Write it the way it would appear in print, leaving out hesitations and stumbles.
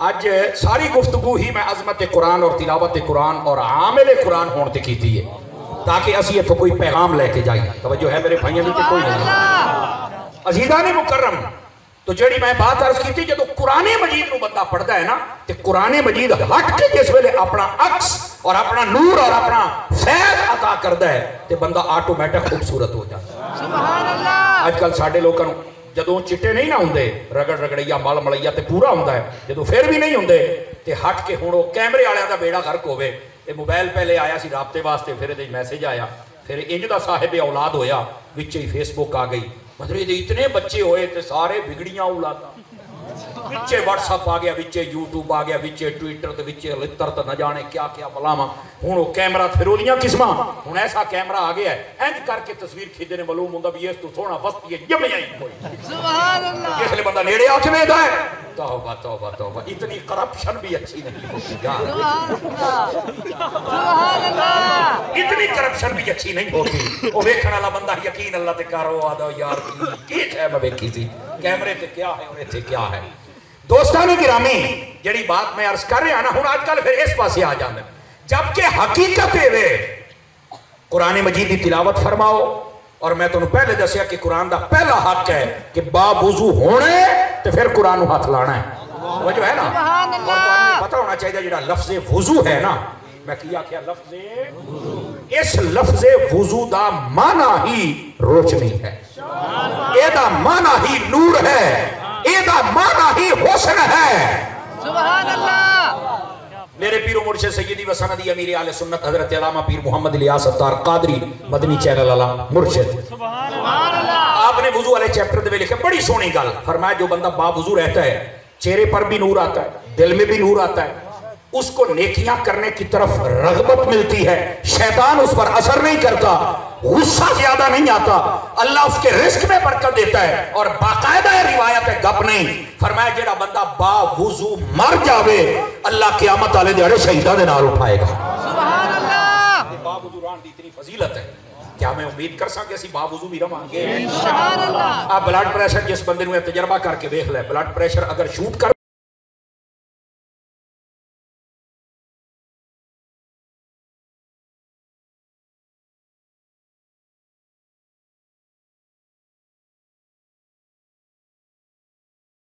اج ساری گفتگو ہی میں عظمت قرآن اور تلاوت قرآن اور عامل قرآن ہون تے کیتی ہے تاکہ اسی اتھو کوئی پیغام لے کے جائیں. توجہ ہے میرے بھائیوں کی کوئی نہیں. عزیزان مکرم تو جڑی میں بات عرض کی تھی جدو قرآن مجید نو بندہ پڑھتا ہے نا تے قرآن مجید ہٹ کے جس ویلے اپنا عکس اور اپنا نور اور اپنا فیض عطا کرتا ہے تے بندہ آٹومیٹک خوبصورت ہو جاتا ہے. سبحان اللہ. آج کل ساڈے لوگوں جدو چٹے نہیں نہ ہوندے رگڑ رگڑیا مل ملیا تے پورا ہوندا ہے جدو پھر بھی نہیں ہوندے تے ہٹ کے ہن او کیمرے والےاں دا بیڑا غرق ہوے. اے موبائل پہلے آیا سی رابطے واسطے پھر تے میسج آیا پھر انج دا صاحب اولاد ہویا وچے ہی فیس بک آ گئی مطلب اتنے بچے ہوئے تے سارے بگڑیاں اولادا وچے واٹس اپ آ گیا وچے یوٹیوب آ گیا وچے ٹویٹر تے وچے لتر تے نہ جانے کیا کیا بلاواں. ہن او کیمرہ پھرولیاں قسماں ہن ایسا کیمرہ آ گیا ہے انج کر کے تصویر کھچنے نے معلوم ہوندا بھی اس تو تھوڑا وسط یہ جمیا ہی کوئی. سبحان اللہ. اس لیے بندہ نیڑے آ کے ویندا ہے توبہ توبہ توبہ. اتنی کرپشن بھی اچھی نہیں ہوتی یار. سبحان اللہ. اتنی کرپشن بھی اچھی نہیں ہوتی. او ویکھن والا بندہ یقین اللہ تے کرو آدا یار کی ہے میں ویکھی سی کیمرے تے کیا ہے اور ایتھے کیا ہے. دوستان گرامی جڑی بات میں عرض کر رہا نا ہن آج کل پھر اس پاسے آ جاندے جبکہ حقیقت ہے قرآن مجید کی تلاوت فرماؤ اور میں تمہیں پہلے دسیا کہ قرآن دا پہلا حق ہے کہ با وضو ہونے تو پھر قرآن ہاتھ لانا ہے. وہ جو ہے نا اور تمہیں پتہ ہونا چاہیے جڑا لفظ وضو ہے نا میں کیا کیا لفظ اس لفظ وضو دا معنی ہی روشنی ہے اے دا معنی ہی نور ہے اے دا معنی ہی حسن ہے. سبحان اللہ. میرے پیر و مرشد سیدی و سندی امیر اہل سنت حضرت علامہ پیر محمد الیاس ستار قادری مدنی چینل والا مرشد سبحان اللہ آپ نے وضو والے چیپٹر دے لکھا بڑی سونی گل فرمایا جو بندہ با وضو رہتا ہے چہرے پر بھی نور آتا ہے دل میں بھی نور آتا ہے اس کو نیکیاں کرنے کی طرف رغبت ملتی ہے شیطان اس پر اثر نہیں کرتا غصہ زیادہ نہیں آتا اللہ اس کے رزق میں برکت دیتا ہے اور باقاعدہ روایت ہے گپ نہیں فرمایا جڑا بندہ با وضو مر جاوے اللہ قیامت والے دیہڑے شہیداں دے نال اٹھائے گا. سبحان اللہ. با وضو رہن دی اتنی فضیلت ہے کیا میں امید کر سکاں کہ اسی با وضو بھی رہاں گے انشاءاللہ. اب بلڈ پریشر جس بندے نوں تجربہ کر کے دیکھ لے بلڈ پریشر اگر شوٹ کر